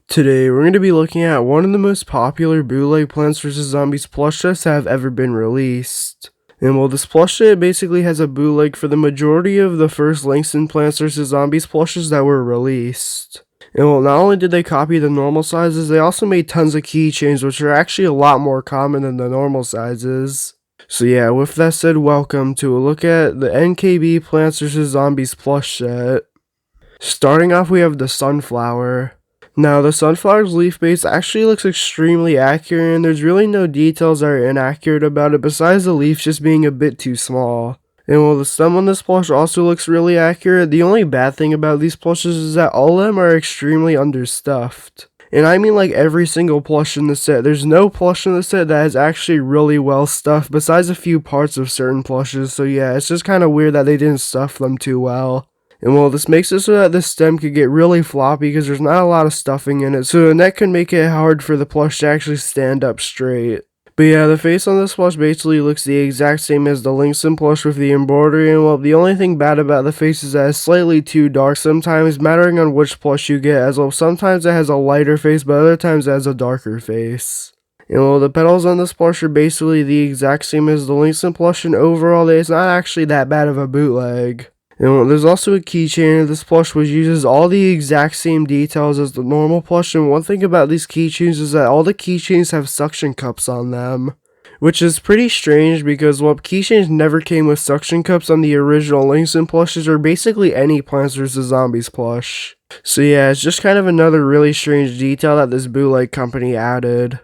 Today, we're going to be looking at one of the most popular bootleg Plants vs. Zombies plush sets that have ever been released. And well, this plush set basically has a bootleg for the majority of the first Langston Plants vs. Zombies plushes that were released. And well, not only did they copy the normal sizes, they also made tons of keychains, which are actually a lot more common than the normal sizes. So yeah, with that said, welcome to a look at the NKB Plants vs. Zombies plush set. Starting off, we have the Sunflower. Now, the sunflower's leaf base actually looks extremely accurate, and there's really no details that are inaccurate about it besides the leaf just being a bit too small. And while the stem on this plush also looks really accurate, the only bad thing about these plushes is that all of them are extremely understuffed. And I mean like every single plush in the set. There's no plush in the set that is actually really well stuffed besides a few parts of certain plushes, so yeah, it's just kind of weird that they didn't stuff them too well. And well, this makes it so that the stem could get really floppy because there's not a lot of stuffing in it, so the neck can make it hard for the plush to actually stand up straight. But yeah, the face on this plush basically looks the exact same as the Langston plush with the embroidery, and well, the only thing bad about the face is that it's slightly too dark sometimes, mattering on which plush you get, as well sometimes it has a lighter face, but other times it has a darker face. And well, the petals on this plush are basically the exact same as the Langston plush, and overall it's not actually that bad of a bootleg. And there's also a keychain of this plush which uses all the exact same details as the normal plush, and one thing about these keychains is that all the keychains have suction cups on them. Which is pretty strange because, well, keychains never came with suction cups on the original Langston plushes or basically any Plants vs. Zombies plush. So yeah, it's just kind of another really strange detail that this bootleg company added.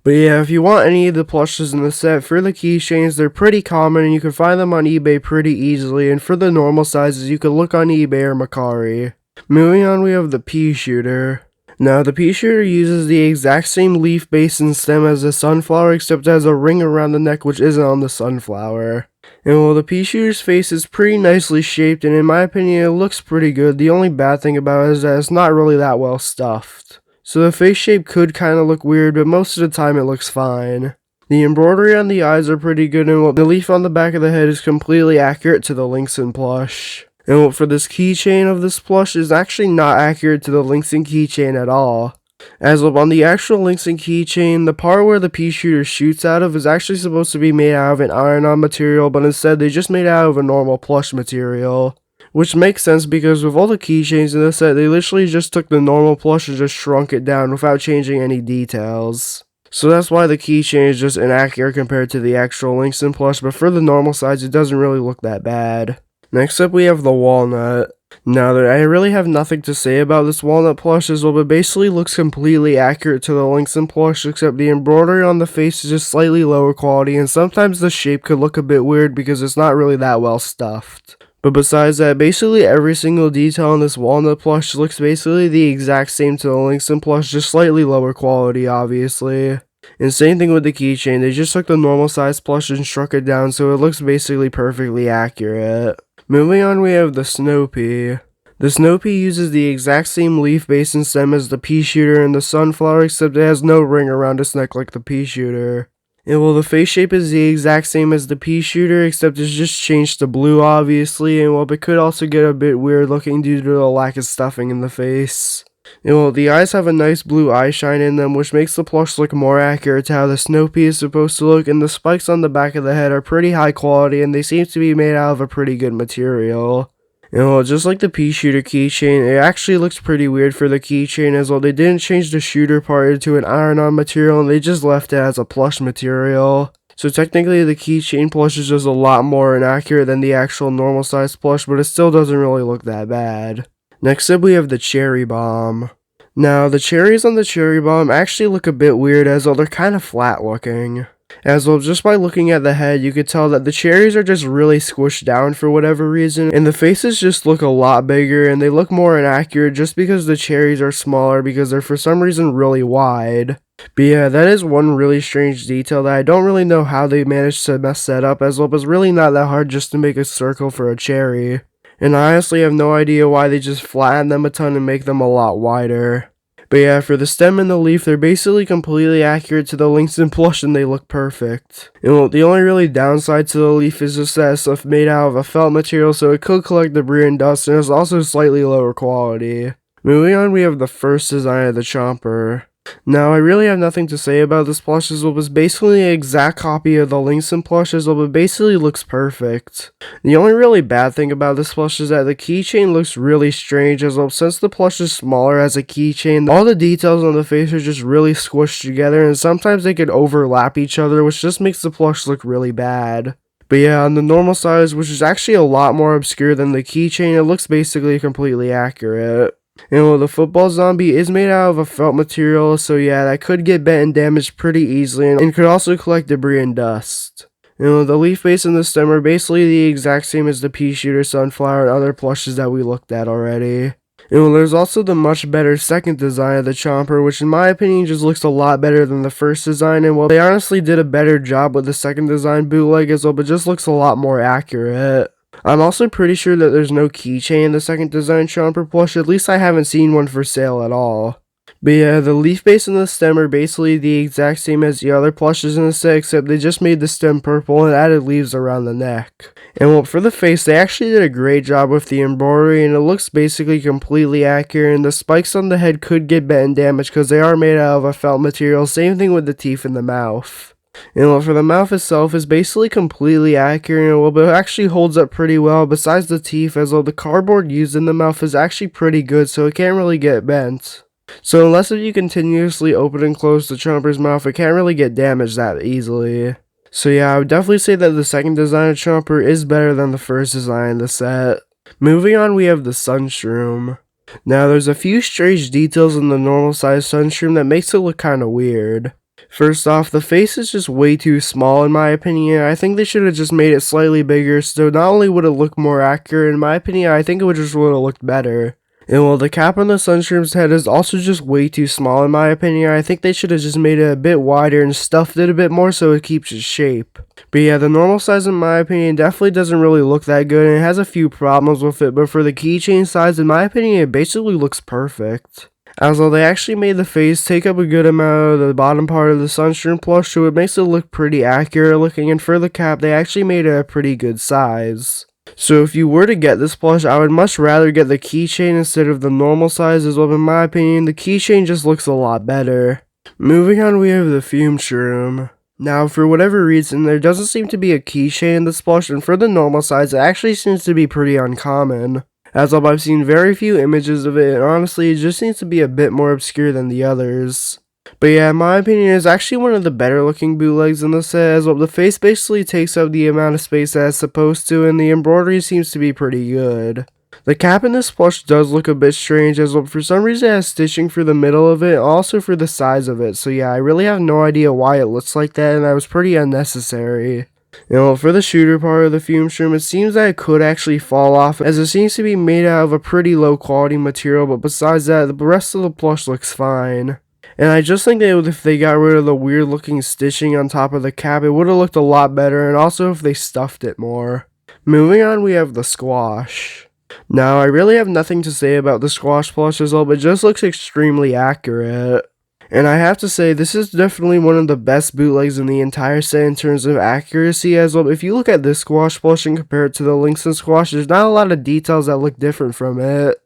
But yeah, if you want any of the plushes in the set, for the keychains, they're pretty common and you can find them on eBay pretty easily, and for the normal sizes, you can look on eBay or Mercari. Moving on, we have the pea shooter. Now, the pea shooter uses the exact same leaf base and stem as the sunflower, except it has a ring around the neck which isn't on the sunflower. And while the pea shooter's face is pretty nicely shaped, and in my opinion, it looks pretty good, the only bad thing about it is that it's not really that well stuffed. So the face shape could kind of look weird, but most of the time it looks fine. The embroidery on the eyes are pretty good, and the leaf on the back of the head is completely accurate to the Langston plush. And for this keychain of this plush is actually not accurate to the Langston keychain at all. As on the actual Langston keychain, the part where the pea shooter shoots out of is actually supposed to be made out of an iron-on material, but instead they just made it out of a normal plush material. Which makes sense because with all the keychains in this set, they literally just took the normal plush and just shrunk it down without changing any details. So that's why the keychain is just inaccurate compared to the actual Langston plush, but for the normal size, it doesn't really look that bad. Next up, we have the walnut. Now, I really have nothing to say about this walnut plush as well, but basically looks completely accurate to the Langston plush, except the embroidery on the face is just slightly lower quality, and sometimes the shape could look a bit weird because it's not really that well stuffed. But besides that, basically every single detail on this walnut plush looks basically the exact same to the Langston plush, just slightly lower quality, obviously. And same thing with the keychain, they just took the normal size plush and shrunk it down so it looks basically perfectly accurate. Moving on, we have the snow pea. The snow pea uses the exact same leaf base and stem as the pea shooter and the sunflower, except it has no ring around its neck like the pea shooter. And well, the face shape is the exact same as the pea shooter, except it's just changed to blue, obviously, and well, it could also get a bit weird looking due to the lack of stuffing in the face. And well, the eyes have a nice blue eye shine in them, which makes the plush look more accurate to how the snow pea is supposed to look, and the spikes on the back of the head are pretty high quality, and they seem to be made out of a pretty good material. And well, just like the pea shooter keychain, it actually looks pretty weird for the keychain as well. They didn't change the shooter part into an iron-on material, and they just left it as a plush material. So technically the keychain plush is just a lot more inaccurate than the actual normal size plush, but it still doesn't really look that bad. Next up, we have the cherry bomb. Now, the cherries on the cherry bomb actually look a bit weird as well, they're kind of flat looking. As well, just by looking at the head, you could tell that the cherries are just really squished down for whatever reason, and the faces just look a lot bigger, and they look more inaccurate just because the cherries are smaller because they're for some reason really wide. But yeah, that is one really strange detail that I don't really know how they managed to mess that up, as well, but it's really not that hard just to make a circle for a cherry. And I honestly have no idea why they just flatten them a ton and make them a lot wider. But yeah, for the stem and the leaf, they're basically completely accurate to the Langston plush and they look perfect. And well, the only really downside to the leaf is just that it's made out of a felt material, so it could collect debris and dust, and it's also slightly lower quality. Moving on, we have the first design of the Chomper. Now, I really have nothing to say about this plush as well. It was basically an exact copy of the Linkson plush as well, but basically looks perfect. The only really bad thing about this plush is that the keychain looks really strange as well. Since the plush is smaller as a keychain, all the details on the face are just really squished together, and sometimes they could overlap each other, which just makes the plush look really bad. But yeah, on the normal size, which is actually a lot more obscure than the keychain, it looks basically completely accurate. And well, the football zombie is made out of a felt material, so yeah, that could get bent and damaged pretty easily, and could also collect debris and dust. And well, the leaf base and the stem are basically the exact same as the pea shooter sunflower and other plushes that we looked at already. And well, there's also the much better second design of the Chomper, which in my opinion just looks a lot better than the first design, and well, they honestly did a better job with the second design bootleg as well, but just looks a lot more accurate. I'm also pretty sure that there's no keychain in the second design Chomper plush, at least I haven't seen one for sale at all. But yeah, the leaf base and the stem are basically the exact same as the other plushes in the set, except they just made the stem purple and added leaves around the neck. And well, for the face, they actually did a great job with the embroidery, and it looks basically completely accurate, and the spikes on the head could get bent and damaged because they are made out of a felt material, same thing with the teeth and the mouth. And well, for the mouth itself is basically completely accurate, and well, but it actually holds up pretty well besides the teeth, as well the cardboard used in the mouth is actually pretty good, so it can't really get bent. So unless if you continuously open and close the Chomper's mouth, it can't really get damaged that easily. So yeah, I would definitely say that the second design of Chomper is better than the first design in the set. Moving on, we have the Sunshroom. Now there's a few strange details in the normal size Sunshroom that makes it look kinda weird. First off, the face is just way too small in my opinion. I think they should have just made it slightly bigger, so not only would it look more accurate, in my opinion, I think it would have looked better. And while the cap on the Sunshroom's head is also just way too small in my opinion, I think they should have just made it a bit wider and stuffed it a bit more so it keeps its shape. But yeah, the normal size in my opinion definitely doesn't really look that good, and it has a few problems with it, but for the keychain size, in my opinion, it basically looks perfect. As well, they actually made the face take up a good amount of the bottom part of the Sunshroom plush, so it makes it look pretty accurate looking, and for the cap, they actually made it a pretty good size. So if you were to get this plush, I would much rather get the keychain instead of the normal size as well. In my opinion, the keychain just looks a lot better. Moving on, we have the Fume Shroom. Now, for whatever reason, there doesn't seem to be a keychain in this plush, and for the normal size, it actually seems to be pretty uncommon. As I've seen very few images of it, and honestly, it just seems to be a bit more obscure than the others. But yeah, in my opinion, it's actually one of the better looking bootlegs in the set, as well the face basically takes up the amount of space that it's supposed to, and the embroidery seems to be pretty good. The cap in this plush does look a bit strange, as well for some reason it has stitching for the middle of it, and also for the size of it, so yeah, I really have no idea why it looks like that, and that was pretty unnecessary. You know, for the shooter part of the Fume Shroom, it seems that it could actually fall off, as it seems to be made out of a pretty low quality material, but besides that, the rest of the plush looks fine. And I just think that if they got rid of the weird looking stitching on top of the cap, it would have looked a lot better, and also if they stuffed it more. Moving on, we have the Squash. Now, I really have nothing to say about the Squash plush as well, but it just looks extremely accurate. And I have to say, this is definitely one of the best bootlegs in the entire set in terms of accuracy as well. If you look at this Squash plush and compare it to the Linkson Squash, there's not a lot of details that look different from it.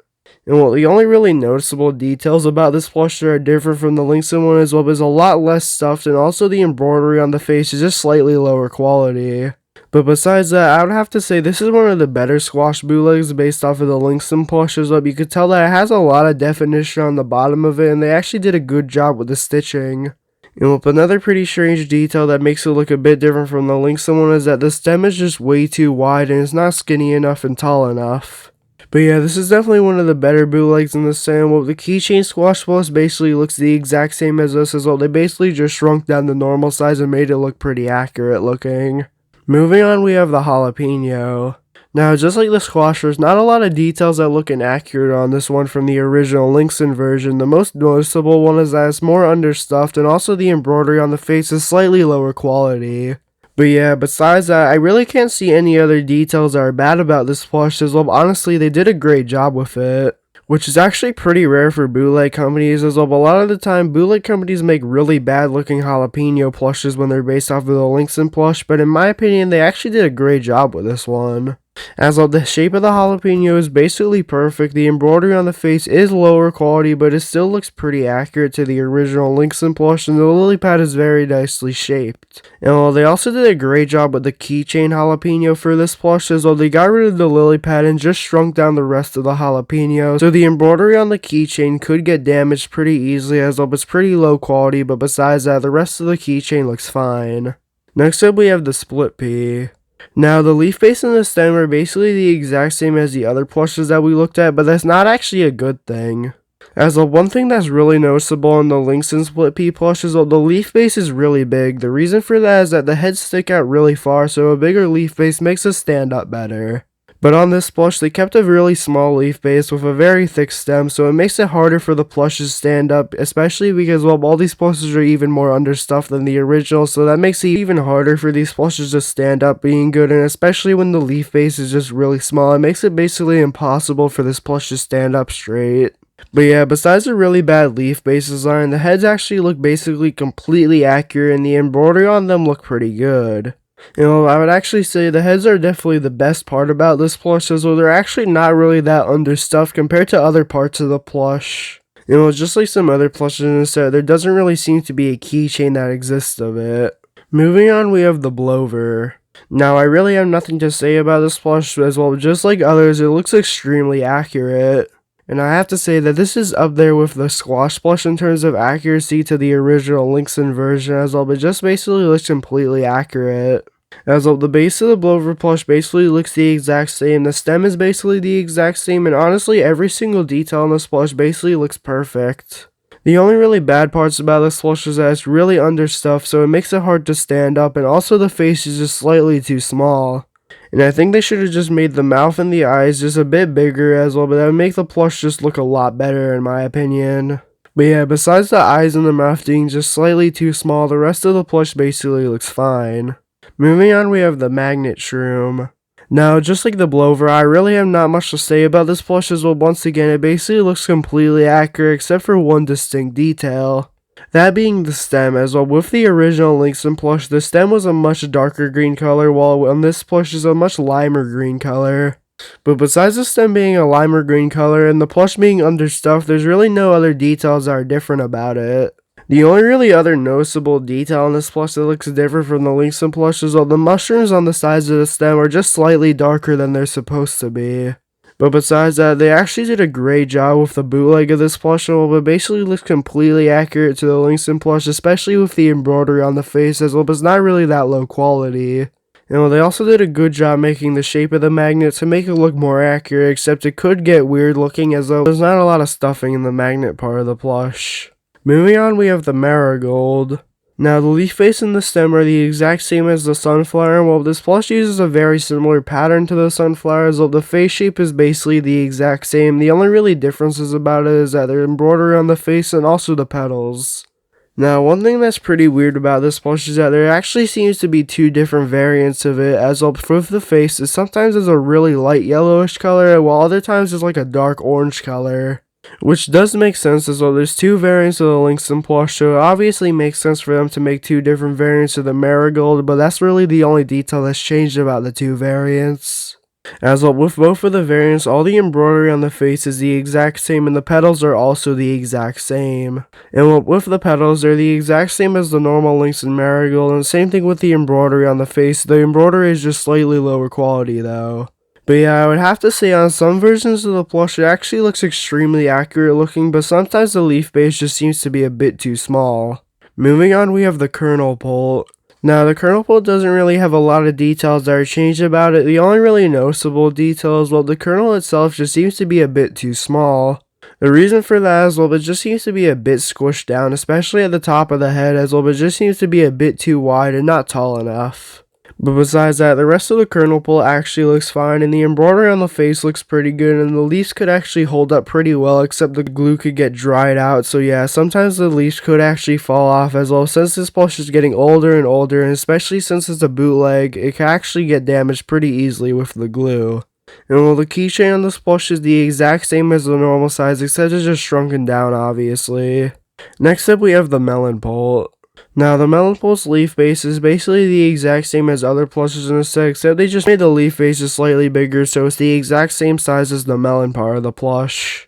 And well, the only really noticeable details about this plush that are different from the Linkson one as well is a lot less stuffed, and also the embroidery on the face is just slightly lower quality. But besides that, I would have to say this is one of the better Squash bootlegs based off of the Linkson plush as well. You could tell that it has a lot of definition on the bottom of it, and they actually did a good job with the stitching. And another pretty strange detail that makes it look a bit different from the Linkson one is that the stem is just way too wide and it's not skinny enough and tall enough. But yeah, this is definitely one of the better bootlegs in the set. Well, the keychain Squash plush basically looks the exact same as this as well. They basically just shrunk down the normal size and made it look pretty accurate looking. Moving on, we have the Jalapeno. Now, just like the Squash, there's not a lot of details that look inaccurate on this one from the original Linkson version. The most noticeable one is that it's more understuffed, and also the embroidery on the face is slightly lower quality. But yeah, besides that, I really can't see any other details that are bad about this plush as well. Honestly, they did a great job with it, which is actually pretty rare for bootleg companies as well. But a lot of the time, bootleg companies make really bad looking jalapeno plushes when they're based off of the Linkson plush. But in my opinion, they actually did a great job with this one. As well, the shape of the jalapeno is basically perfect. The embroidery on the face is lower quality, but it still looks pretty accurate to the original Linkson plush, and the lily pad is very nicely shaped. And while they also did a great job with the keychain jalapeno for this plush, as well, they got rid of the lily pad and just shrunk down the rest of the jalapeno, so the embroidery on the keychain could get damaged pretty easily, as well, it's pretty low quality, but besides that, the rest of the keychain looks fine. Next up, we have the split pea. Now, the leaf base and the stem are basically the exact same as the other plushes that we looked at, but that's not actually a good thing. As the one thing that's really noticeable in the Linkson split pea plush is that the leaf base is really big. The reason for that is that the heads stick out really far, so a bigger leaf base makes it stand up better. But on this plush, they kept a really small leaf base with a very thick stem, so it makes it harder for the plush to stand up, especially because, well, all these plushes are even more understuffed than the original, so that makes it even harder for these plushes to stand up being good, and especially when the leaf base is just really small, it makes it basically impossible for this plush to stand up straight. But yeah, besides the really bad leaf base design, the heads actually look basically completely accurate, and the embroidery on them look pretty good. I would actually say the heads are definitely the best part about this plush, as well, they're actually not really that understuffed compared to other parts of the plush. Just like some other plushes in the set, there doesn't really seem to be a keychain that exists of it. Moving on, we have the blower. Now, I really have nothing to say about this plush, as well, just like others, it looks extremely accurate. And I have to say that this is up there with the squash plush in terms of accuracy to the original Linkson version, as well, but just basically looks completely accurate. As well, the base of the blower plush basically looks the exact same, the stem is basically the exact same, and honestly every single detail on this plush basically looks perfect. The only really bad parts about this plush is that it's really understuffed, so it makes it hard to stand up, and also the face is just slightly too small. And I think they should have just made the mouth and the eyes just a bit bigger as well, but that would make the plush just look a lot better in my opinion. But yeah, besides the eyes and the mouth being just slightly too small, the rest of the plush basically looks fine. Moving on, we have the magnet shroom. Now, just like the blower, I really have not much to say about this plush, as well. Once again, it basically looks completely accurate except for one distinct detail. That being the stem, as well. With the original Linkson plush, the stem was a much darker green color, while on this plush is a much limer green color. But besides the stem being a limer green color and the plush being understuffed, there's really no other details that are different about it. The only really other noticeable detail on this plush that looks different from the Linkson plush is that the mushrooms on the sides of the stem are just slightly darker than they're supposed to be. But besides that, they actually did a great job with the bootleg of this plush, but basically looks completely accurate to the Linkson plush, especially with the embroidery on the face, as well, but it's not really that low quality. And they also did a good job making the shape of the magnet to make it look more accurate, except it could get weird looking as though there's not a lot of stuffing in the magnet part of the plush. Moving on, we have the marigold. Now, the leaf base and the stem are the exact same as the sunflower, and while this plush uses a very similar pattern to the sunflowers, though the face shape is basically the exact same. The only really differences about it is that there's embroidery on the face and also the petals. Now, one thing that's pretty weird about this plush is that there actually seems to be two different variants of it, as well, with the face, sometimes it's a really light yellowish color, while other times it's like a dark orange color. Which does make sense, as well. There's two variants of the Linkson plush, so it obviously makes sense for them to make two different variants of the marigold, but that's really the only detail that's changed about the two variants. As well, with both of the variants, all the embroidery on the face is the exact same, and the petals are also the exact same. And with the petals, they're the exact same as the normal Linkson marigold, and same thing with the embroidery on the face. The embroidery is just slightly lower quality though. But yeah, I would have to say on some versions of the plush it actually looks extremely accurate looking, but sometimes the leaf base just seems to be a bit too small. Moving on, we have the kernel pult. Now, the kernel pult doesn't really have a lot of details that are changed about it. The only really noticeable detail is, well, the kernel itself just seems to be a bit too small. The reason for that is, well, it just seems to be a bit squished down, especially at the top of the head, as well, but it just seems to be a bit too wide and not tall enough. But besides that, the rest of the kernel pult actually looks fine, and the embroidery on the face looks pretty good, and the leaves could actually hold up pretty well, except the glue could get dried out, so yeah, sometimes the leaves could actually fall off as well. Since this plush is getting older and older, and especially since it's a bootleg, it can actually get damaged pretty easily with the glue. And while the keychain on this plush is the exact same as the normal size, except it's just shrunken down, obviously. Next up, we have the melon pult. Now, the Melon Pulse leaf base is basically the exact same as other plushes in the set, except they just made the leaf base just slightly bigger, so it's the exact same size as the melon part of the plush.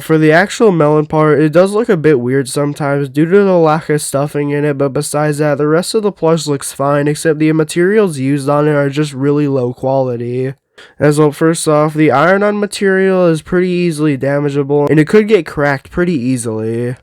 For the actual melon part, it does look a bit weird sometimes due to the lack of stuffing in it, but besides that, the rest of the plush looks fine, except the materials used on it are just really low quality. As well, first off, the iron-on material is pretty easily damageable, and it could get cracked pretty easily.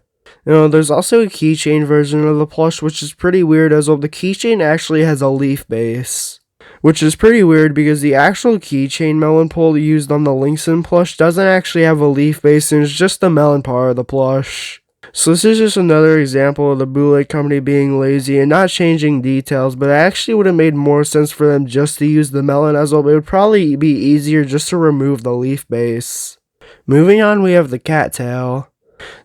There's also a keychain version of the plush, which is pretty weird, as well the keychain actually has a leaf base. Which is pretty weird because the actual keychain melon pole used on the Linkson plush doesn't actually have a leaf base, and it's just the melon part of the plush. So this is just another example of the bootleg company being lazy and not changing details, but it actually would have made more sense for them just to use the melon, as well it would probably be easier just to remove the leaf base. Moving on, we have the cattail.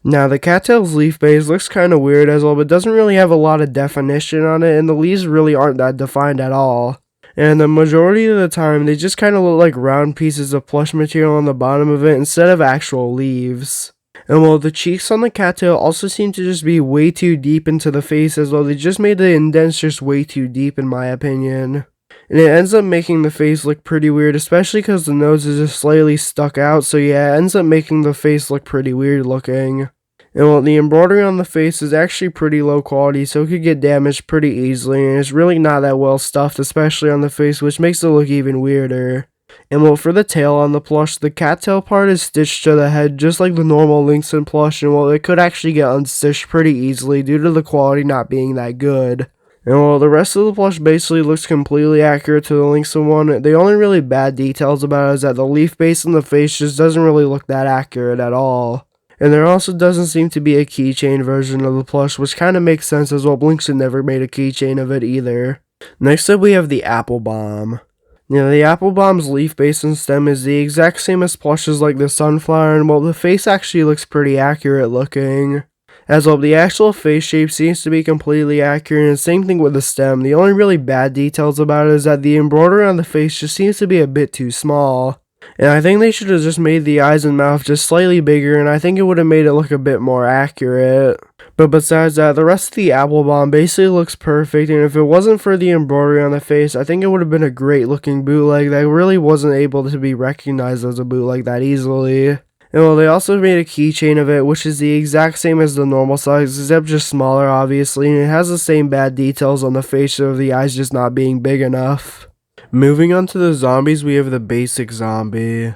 Now, the cattail's leaf base looks kind of weird as well, but doesn't really have a lot of definition on it, and the leaves really aren't that defined at all. And the majority of the time, they just kind of look like round pieces of plush material on the bottom of it instead of actual leaves. And while the cheeks on the cattail also seem to just be way too deep into the face as well, they just made the indents just way too deep in my opinion. And it ends up making the face look pretty weird, especially because the nose is just slightly stuck out, so yeah, it ends up making the face look pretty weird looking. And while the embroidery on the face is actually pretty low quality, so it could get damaged pretty easily, and it's really not that well stuffed, especially on the face, which makes it look even weirder. And well, for the tail on the plush, the cattail part is stitched to the head just like the normal Linkson plush, and well, it could actually get unstitched pretty easily due to the quality not being that good. And while the rest of the plush basically looks completely accurate to the Linkson one, the only really bad details about it is that the leaf base on the face just doesn't really look that accurate at all. And there also doesn't seem to be a keychain version of the plush, which kind of makes sense as well. Linkson never made a keychain of it either. Next up, we have the Apple Bomb. The Apple Bomb's leaf base and stem is the exact same as plushes like the sunflower, and well, the face actually looks pretty accurate looking. As well, the actual face shape seems to be completely accurate, and same thing with the stem. The only really bad details about it is that the embroidery on the face just seems to be a bit too small. And I think they should have just made the eyes and mouth just slightly bigger, and I think it would have made it look a bit more accurate. But besides that, the rest of the Apple Bomb basically looks perfect, and if it wasn't for the embroidery on the face, I think it would have been a great looking bootleg that really wasn't able to be recognized as a bootleg that easily. And well, they also made a keychain of it, which is the exact same as the normal size, except just smaller obviously, and it has the same bad details on the face of the eyes just not being big enough. Moving on to the zombies, we have the basic zombie.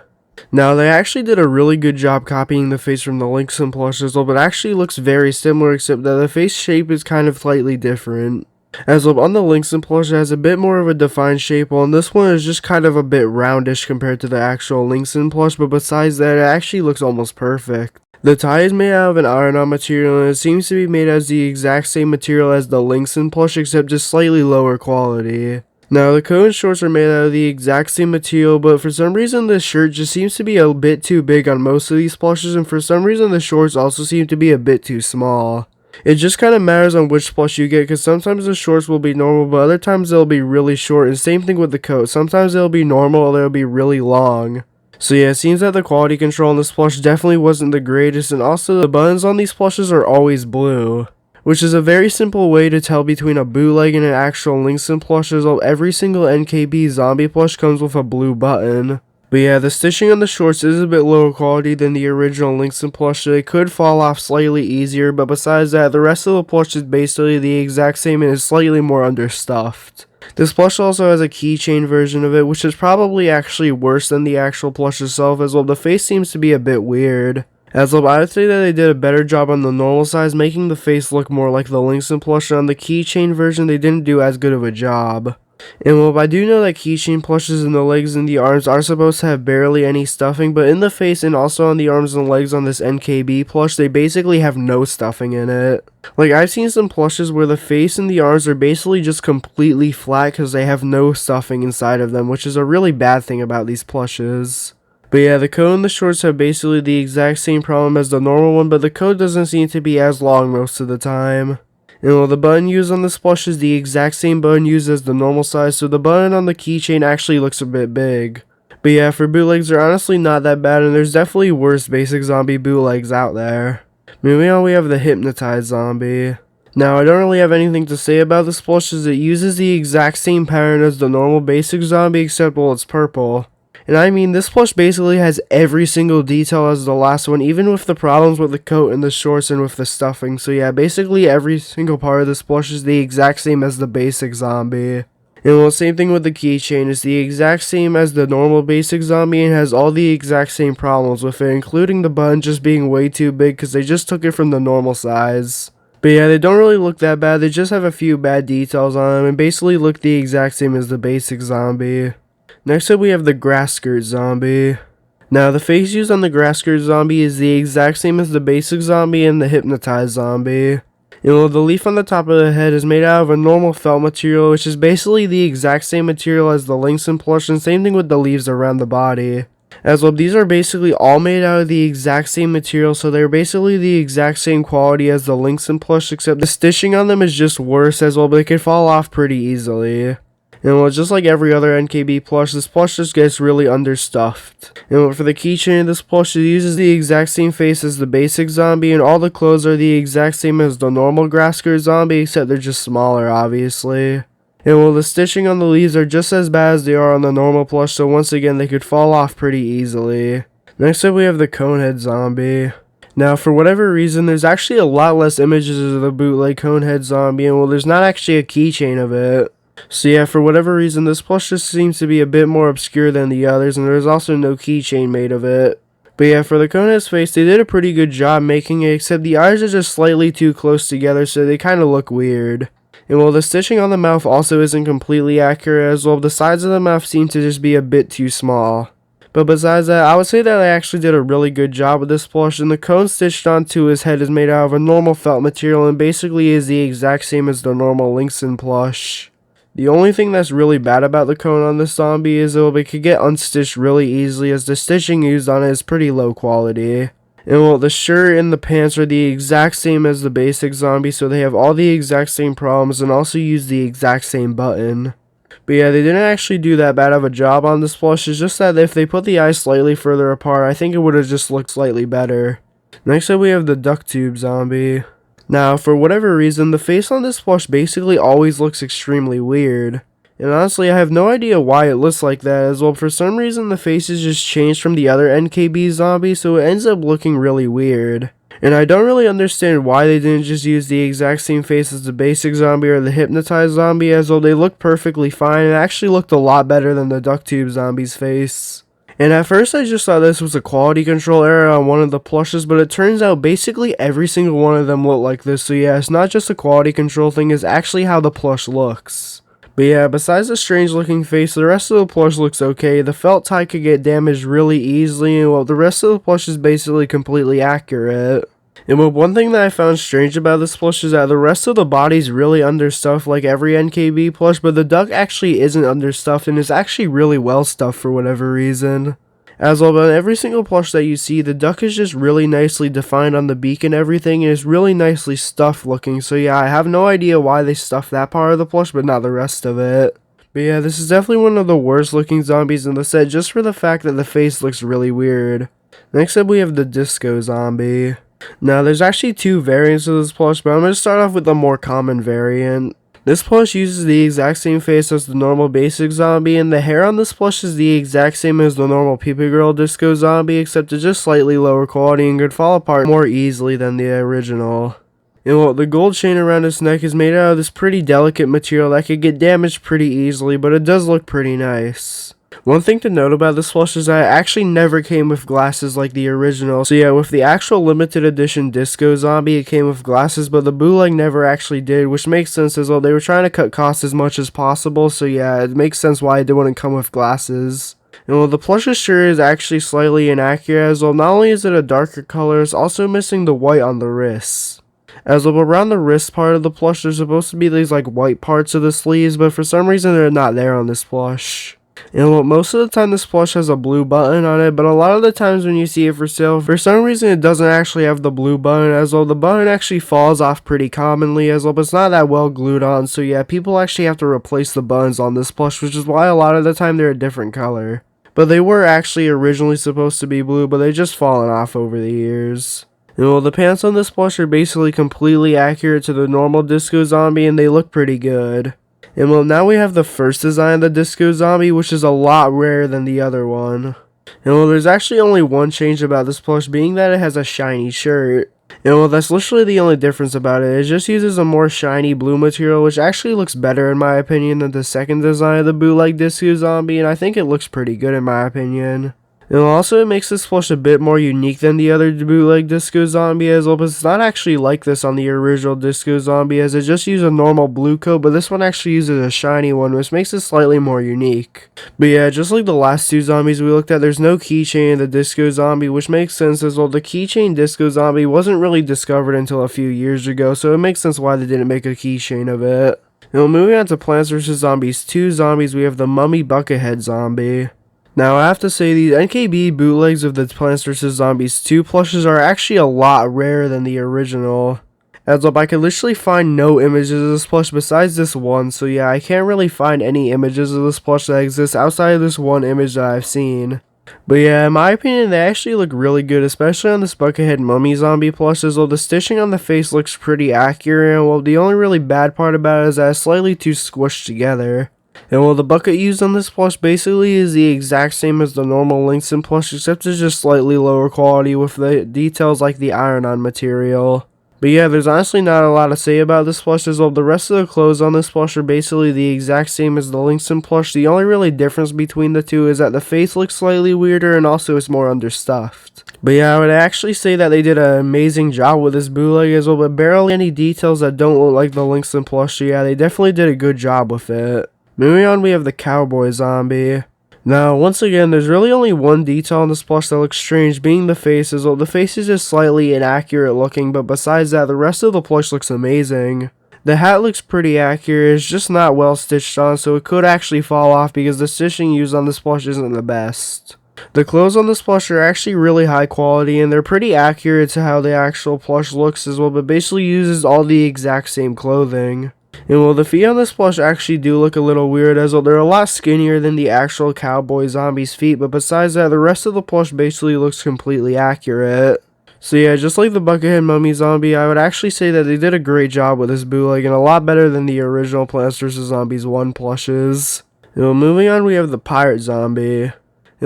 Now, they actually did a really good job copying the face from the Linkson plush as well, but actually looks very similar, except that the face shape is kind of slightly different. As well, on the Linkson plush, it has a bit more of a defined shape, while on this one is just kind of a bit roundish compared to the actual Linkson plush, but besides that, it actually looks almost perfect. The tie is made out of an iron-on material, and it seems to be made as the exact same material as the Linkson plush, except just slightly lower quality. Now, the coat and shorts are made out of the exact same material, but for some reason this shirt just seems to be a bit too big on most of these plushes, and for some reason the shorts also seem to be a bit too small. It just kind of matters on which plush you get, because sometimes the shorts will be normal, but other times they'll be really short, and same thing with the coat. Sometimes they'll be normal or they'll be really long. So yeah, it seems that the quality control on this plush definitely wasn't the greatest, and also the buttons on these plushes are always blue. Which is a very simple way to tell between a bootleg and an actual Linkson plush, as well every single NKB zombie plush comes with a blue button. But yeah, the stitching on the shorts is a bit lower quality than the original Linkson plush, so it could fall off slightly easier, but besides that, the rest of the plush is basically the exact same and is slightly more understuffed. This plush also has a keychain version of it, which is probably actually worse than the actual plush itself, as well the face seems to be a bit weird. As well, I would say that they did a better job on the normal size, making the face look more like the Linkson plush, and on the keychain version, they didn't do as good of a job. And well, I do know that keychain plushes in the legs and the arms are supposed to have barely any stuffing, but in the face and also on the arms and legs on this NKB plush, they basically have no stuffing in it. Like, I've seen some plushes where the face and the arms are basically just completely flat because they have no stuffing inside of them, which is a really bad thing about these plushes. But yeah, the coat and the shorts have basically the exact same problem as the normal one, but the coat doesn't seem to be as long most of the time. And well, the button used on this plush is the exact same button used as the normal size, so the button on the keychain actually looks a bit big. But yeah, for bootlegs, they're honestly not that bad, and there's definitely worse basic zombie bootlegs out there. Moving on, we have the hypnotized zombie. Now, I don't really have anything to say about this plush as it uses the exact same pattern as the normal basic zombie except, well, it's purple. And I mean, this plush basically has every single detail as the last one, even with the problems with the coat and the shorts and with the stuffing. So yeah, basically every single part of this plush is the exact same as the basic zombie. And well, same thing with the keychain, it's the exact same as the normal basic zombie and has all the exact same problems with it, including the button just being way too big because they just took it from the normal size. But yeah, they don't really look that bad, they just have a few bad details on them and basically look the exact same as the basic zombie. Next up we have the grass skirt zombie. Now the face used on the grass skirt zombie is the exact same as the basic zombie and the hypnotized zombie. And well, the leaf on the top of the head is made out of a normal felt material, which is basically the exact same material as the Langston plush, and same thing with the leaves around the body. As well, these are basically all made out of the exact same material, so they're basically the exact same quality as the Langston plush, except the stitching on them is just worse as well, but they can fall off pretty easily. And well, just like every other NKB plush, this plush just gets really understuffed. And for the keychain of this plush, it uses the exact same face as the basic zombie, and all the clothes are the exact same as the normal grass skirt zombie, except they're just smaller, obviously. And well, the stitching on the leaves are just as bad as they are on the normal plush, so once again, they could fall off pretty easily. Next up, we have the Conehead zombie. Now, for whatever reason, there's actually a lot less images of the bootleg Conehead zombie, and well, there's not actually a keychain of it. So yeah, for whatever reason, this plush just seems to be a bit more obscure than the others, and there's also no keychain made of it. But yeah, for the Conehead's face, they did a pretty good job making it, except the eyes are just slightly too close together, so they kind of look weird. And while the stitching on the mouth also isn't completely accurate, as well, the sides of the mouth seem to just be a bit too small. But besides that, I would say that they actually did a really good job with this plush, and the cone stitched onto his head is made out of a normal felt material and basically is the exact same as the normal Langston plush. The only thing that's really bad about the cone on this zombie is that it could get unstitched really easily as the stitching used on it is pretty low quality. And well, the shirt and the pants are the exact same as the basic zombie, so they have all the exact same problems and also use the exact same button. But yeah, they didn't actually do that bad of a job on this plush, it's just that if they put the eyes slightly further apart, I think it would have just looked slightly better. Next up we have the duck tube zombie. Now, for whatever reason, the face on this plush basically always looks extremely weird. And honestly, I have no idea why it looks like that, as well, for some reason the face is just changed from the other NKB zombies, so it ends up looking really weird. And I don't really understand why they didn't just use the exact same face as the basic zombie or the hypnotized zombie, as though they look perfectly fine and actually looked a lot better than the duck tube zombie's face. And at first I just thought this was a quality control error on one of the plushes, but it turns out basically every single one of them look like this, so yeah, it's not just a quality control thing, it's actually how the plush looks. But yeah, besides the strange looking face, the rest of the plush looks okay. The felt tie could get damaged really easily, and well, the rest of the plush is basically completely accurate. And well, one thing that I found strange about this plush is that the rest of the body's really understuffed like every NKB plush, but the duck actually isn't understuffed and is actually really well stuffed for whatever reason. As well, on every single plush that you see, the duck is just really nicely defined on the beak and everything, and is really nicely stuffed looking, so yeah, I have no idea why they stuffed that part of the plush, but not the rest of it. But yeah, this is definitely one of the worst looking zombies in the set, just for the fact that the face looks really weird. Next up we have the disco zombie. Now, there's actually two variants of this plush, but I'm going to start off with the more common variant. This plush uses the exact same face as the normal basic zombie, and the hair on this plush is the exact same as the normal Peepy Girl disco zombie, except it's just slightly lower quality and could fall apart more easily than the original. And well, the gold chain around its neck is made out of this pretty delicate material that could get damaged pretty easily, but it does look pretty nice. One thing to note about this plush is that it actually never came with glasses like the original, so yeah, with the actual limited edition disco zombie it came with glasses, but the bootleg never actually did, which makes sense as well. They were trying to cut costs as much as possible, so yeah, it makes sense why it wouldn't come with glasses. And while the plush's shirt is actually slightly inaccurate as well, not only is it a darker color, it's also missing the white on the wrists. As well, around the wrist part of the plush there's supposed to be these like white parts of the sleeves, but for some reason they're not there on this plush. And well, most of the time this plush has a blue button on it, but a lot of the times when you see it for sale, for some reason it doesn't actually have the blue button, as well the button actually falls off pretty commonly as well, but it's not that well glued on, so yeah, people actually have to replace the buttons on this plush, which is why a lot of the time they're a different color. But they were actually originally supposed to be blue, but they just fallen off over the years. And well, the pants on this plush are basically completely accurate to the normal Disco Zombie, and they look pretty good. And well, now we have the first design of the Disco Zombie, which is a lot rarer than the other one. And well, there's actually only one change about this plush, being that it has a shiny shirt. And well, that's literally the only difference about it. It just uses a more shiny blue material, which actually looks better in my opinion than the second design of the bootleg Disco Zombie, and I think it looks pretty good in my opinion. And also, it makes this plush a bit more unique than the other bootleg Disco Zombie as well, but it's not actually like this on the original Disco Zombie, as it just uses a normal blue coat, but this one actually uses a shiny one, which makes it slightly more unique. But yeah, just like the last two zombies we looked at, there's no keychain in the Disco Zombie, which makes sense as well. The keychain Disco Zombie wasn't really discovered until a few years ago, so it makes sense why they didn't make a keychain of it. Now, moving on to Plants vs. Zombies 2 zombies, we have the Mummy Buckethead Zombie. Now, I have to say, these NKB bootlegs of the Plants vs. Zombies 2 plushes are actually a lot rarer than the original. As up, I could literally find no images of this plush besides this one, so yeah, I can't really find any images of this plush that exists outside of this one image that I've seen. But yeah, in my opinion, they actually look really good, especially on this Buckethead Mummy Zombie plush, as well the stitching on the face looks pretty accurate, and well, the only really bad part about it is that it's slightly too squished together. And well, the bucket used on this plush basically is the exact same as the normal Langston plush, except it's just slightly lower quality with the details like the iron-on material. But yeah, there's honestly not a lot to say about this plush as well. The rest of the clothes on this plush are basically the exact same as the Langston plush. The only really difference between the two is that the face looks slightly weirder and also it's more understuffed. But yeah, I would actually say that they did an amazing job with this bootleg as well, but barely any details that don't look like the Langston plush. So yeah, they definitely did a good job with it. Moving on, we have the Cowboy Zombie. Now, once again, there's really only one detail on this plush that looks strange, being the face as well. The face is just slightly inaccurate looking, but besides that, the rest of the plush looks amazing. The hat looks pretty accurate, it's just not well stitched on, so it could actually fall off because the stitching used on this plush isn't the best. The clothes on this plush are actually really high quality, and they're pretty accurate to how the actual plush looks as well, but basically uses all the exact same clothing. And well, the feet on this plush actually do look a little weird as well. They're a lot skinnier than the actual Cowboy Zombie's feet, but besides that, the rest of the plush basically looks completely accurate. So yeah, just like the Buckethead Mummy Zombie, I would actually say that they did a great job with this bootleg and a lot better than the original Plants vs. Zombies 1 plushes. And well, moving on, we have the Pirate Zombie. And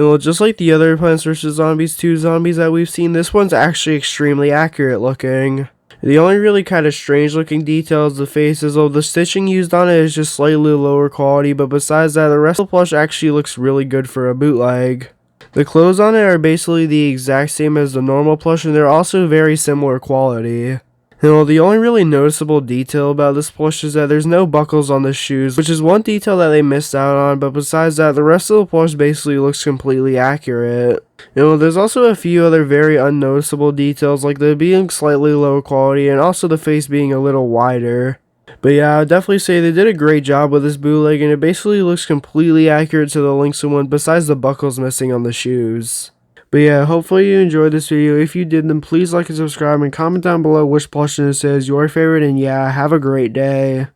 well, just like the other Plants vs. Zombies 2 zombies that we've seen, this one's actually extremely accurate looking. The only really kind of strange looking detail is the face, as though the stitching used on it is just slightly lower quality, but besides that, the rest of the plush actually looks really good for a bootleg. The clothes on it are basically the exact same as the normal plush, and they're also very similar quality. And well, the only really noticeable detail about this plush is that there's no buckles on the shoes, which is one detail that they missed out on, but besides that, the rest of the plush basically looks completely accurate. And well, there's also a few other very unnoticeable details, like the being slightly lower quality, and also the face being a little wider. But yeah, I would definitely say they did a great job with this bootleg, and it basically looks completely accurate to the Langston one, besides the buckles missing on the shoes. But yeah, hopefully you enjoyed this video. If you did, then please like and subscribe and comment down below which plush this is your favorite, and yeah, have a great day.